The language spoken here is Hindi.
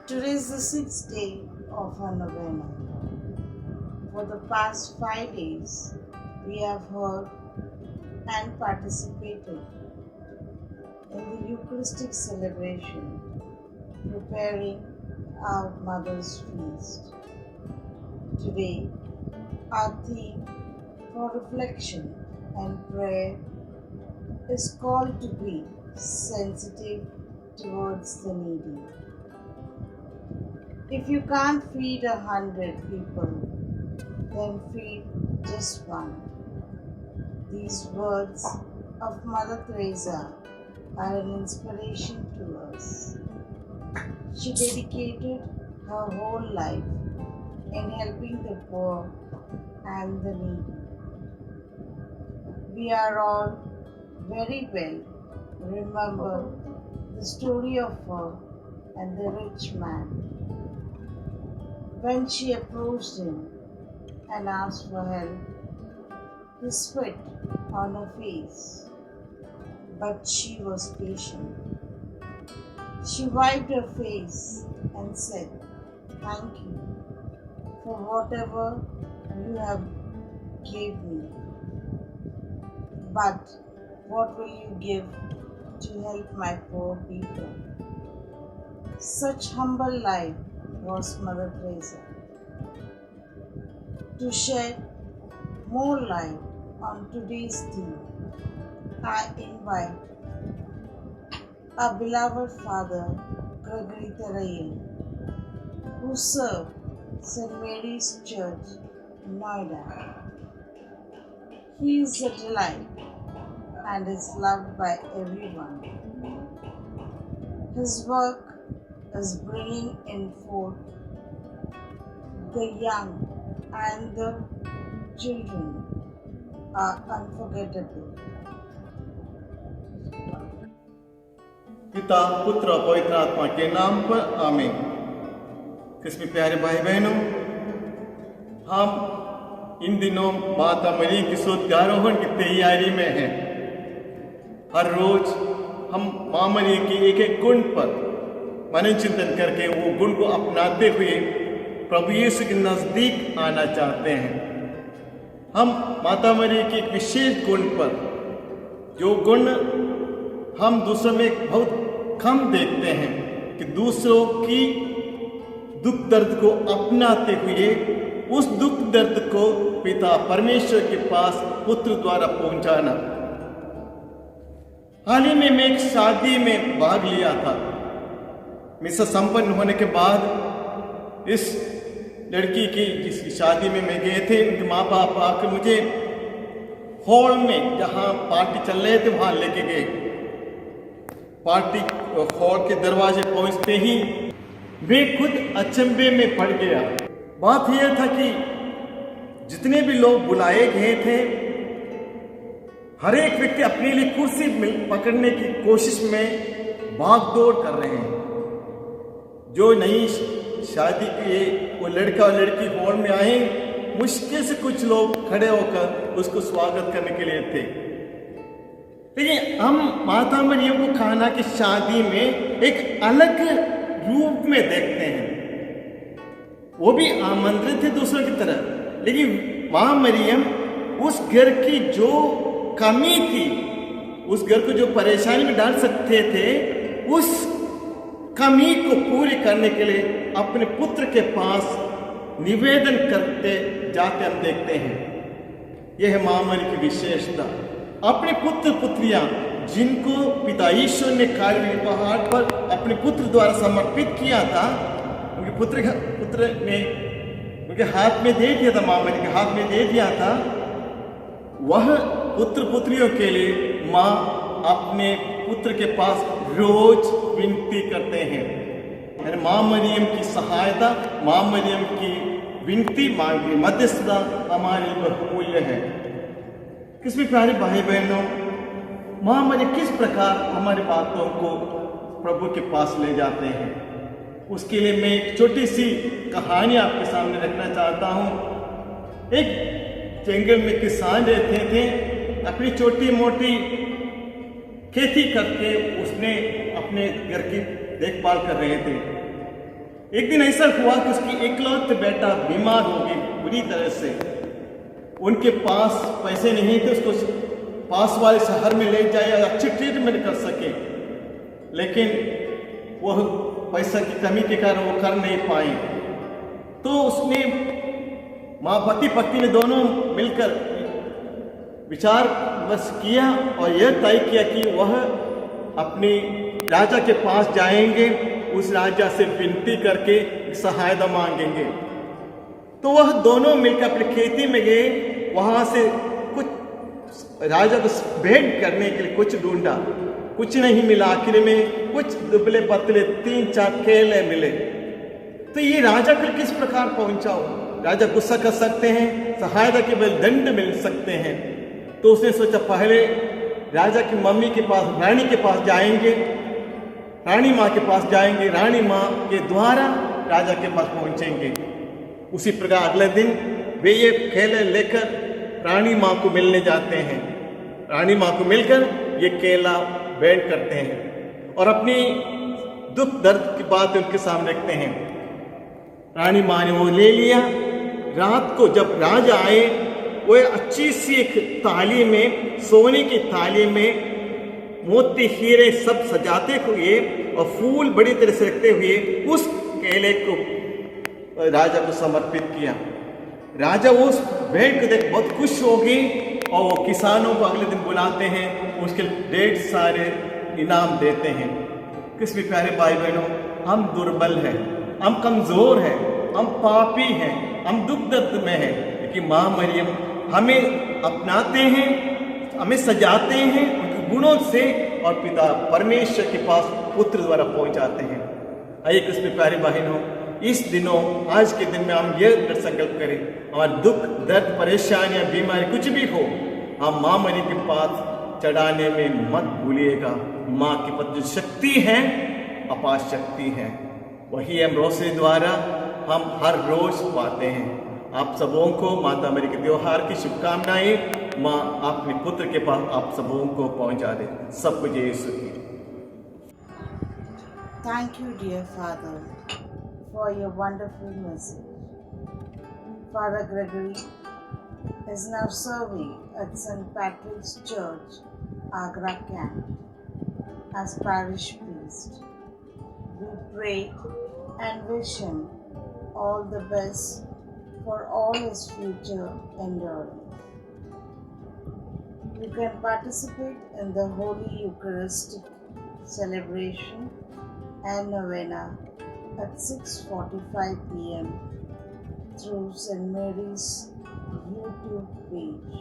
Today is the sixth day of our novena. For the past 5 days, we have heard and participated in the Eucharistic celebration, preparing our Mother's Feast. Today, our theme for reflection and prayer is called to be sensitive towards the needy. If you can't feed 100 people, then feed just one. These words of Mother Teresa are an inspiration to us. She dedicated her whole life in helping the poor and the needy. We are all very well remember the story of her and the rich man. When she approached him and asked for help, he spit on her face, but she was patient. She wiped her face and said, "Thank you for whatever you have gave me. But what will you give to help my poor people?" Such humble life was Mother Teresa. To shed more light on today's theme, I invite our beloved Father Gregory Tarail, who served St. Mary's Church, Noida. He is a delight and is loved by everyone. His work is bringing in forth the young and the children are unforgettable. पिता पुत्र और पवित्र आत्मा के नाम पर आमीन। किस्म प्यारे भाई बहनों, हम इन दिनों माता मरी की सूतगारोहण की तैयारी में हैं। हर रोज हम मां मरी की एक एक गुण पर मन चिंतन करके वो गुण को अपनाते हुए प्रभु यीशु के नजदीक आना चाहते हैं। हम माता मरी की एक विशेष गुण पर, जो गुण हम दूसरों में बहुत कम देखते हैं, कि दूसरों की दुख दर्द को अपनाते हुए उस दुख दर्द को पिता परमेश्वर के पास पुत्र द्वारा पहुंचाना। हाल ही में मैं एक शादी में भाग लिया था। मिसा संपन्न होने के बाद इस लड़की की जिसकी शादी में मैं गए थे, उनके माँ बाप आकर मुझे हॉल में जहाँ पार्टी चल रहे थे वहाँ लेके गए। पार्टी हॉल के दरवाजे पहुँचते ही वे खुद अचंभे में पड़ गया। बात यह था कि जितने भी लोग बुलाए गए थे, हर एक व्यक्ति अपने लिए कुर्सी पकड़ने की कोशिश में भाग दौड़ कर रहे हैं। जो नई शादी के वो लड़का और लड़की हॉल में आए, मुश्किल से कुछ लोग खड़े होकर उसको स्वागत करने के लिए थे। लेकिन हम माता मरियम को काना की शादी में एक अलग रूप में देखते हैं। वो भी आमंत्रित थे दूसरों की तरह, लेकिन मां मरियम उस घर की जो कमी थी, उस घर को जो परेशानी में डाल सकते थे, उस कमी को पूरी करने के लिए अपने पुत्र के पास निवेदन करते जाते हम देखते हैं। यह है मां मरी की विशेषता। अपने पुत्र पुत्रियां जिनको पिता ईश्वर ने कार्मेल पहाड़ पर अपने पुत्र द्वारा समर्पित किया था, उनके पुत्र ने उनके हाथ में दे दिया था, मां मरी के हाथ में दे दिया था। वह पुत्र पुत्रियों के लिए मां अपने पुत्र के पास रोज विनती करते हैं। मां मरियम की सहायता, मां मरियम की विनती, मां की मध्यस्थता हमारे लिए बहुमूल्य है। किसमें प्यारे भाई बहनों, मां मरियम किस प्रकार हमारी बातों को प्रभु के पास ले जाते हैं, उसके लिए मैं एक छोटी सी कहानी आपके सामने रखना चाहता हूँ। एक जंगल में किसान रहते थे, अपनी छोटी मोटी खेती करके उसने अपने घर की देखभाल कर रहे थे। एक दिन ऐसा हुआ कि उसकी इकलौते बेटा बीमार हो गई बुरी तरह से। उनके पास पैसे नहीं थे उसको पास वाले शहर में ले जाए अच्छी ट्रीटमेंट कर सके, लेकिन वह पैसा की कमी के कारण वो कर नहीं पाए। तो उसने माँ पति पत्नी ने दोनों मिलकर विचार बस किया और यह तय किया कि वह अपने राजा के पास जाएंगे, उस राजा से विनती करके सहायता मांगेंगे। तो वह दोनों मिलकर अपनी खेती में गए, वहां से कुछ राजा को भेंट करने के लिए कुछ ढूंढा, कुछ नहीं मिला। आखिर में कुछ दुबले पतले 3-4 केले मिले। तो ये राजा को किस प्रकार पहुंचा हो? राजा गुस्सा कर सकते हैं, सहायता के बल दंड मिल सकते हैं। तो उसने सोचा पहले राजा की मम्मी के पास, रानी के पास जाएंगे, रानी माँ के पास जाएंगे, रानी माँ के द्वारा राजा के पास पहुंचेंगे। उसी प्रकार अगले दिन वे ये केले लेकर रानी माँ को मिलने जाते हैं। रानी माँ को मिलकर ये केला भेंट करते हैं और अपनी दुख दर्द की बात उनके सामने रखते हैं। रानी माँ ने वो ले लिया। रात को जब राजा आए, वो अच्छी सी एक थाली में, सोने की थाली में मोती हीरे सब सजाते हुए और फूल बड़ी तरह से रखते हुए उस केले को राजा को समर्पित किया। राजा उस भेंट को देख बहुत खुश हो गई और वो किसानों को अगले दिन बुलाते हैं, उसके ढेर सारे इनाम देते हैं। किस भी प्यारे भाई बहनों, हम दुर्बल हैं, हम कमजोर हैं, हम पापी हैं, हम दुख दर्द में हैं, लेकिन माँ मरियम हमें अपनाते हैं, हमें सजाते हैं उनके गुणों से और पिता परमेश्वर के पास पुत्र द्वारा पहुंचाते हैं। आइए किस भी प्यारे बहनों, इस दिनों आज के दिन में हम यह संकल्प करें, हमारे दुख दर्द परेशानियां बीमारी कुछ भी हो, हम माँ मरियम के पास चढ़ाने में मत भूलिएगा। माँ के पास जो शक्ति है, अपार शक्ति है, वही हम रोशनी द्वारा हम हर रोज पाते हैं। आप सबों को माता मरी के त्योहार की शुभकामनाएं। माँ अपने पुत्र के पास आप सबों को पहुंचा दे। सब कुछ यीशु की। Thank you, dear Father, for your wonderful message. Father Gregory is now serving at St. Patrick's Church, Agra Camp, as parish priest. We pray and wish him all the best for all his future endeavors. You can participate in the Holy Eucharistic celebration and novena at 6:45 p.m. through St. Mary's YouTube page.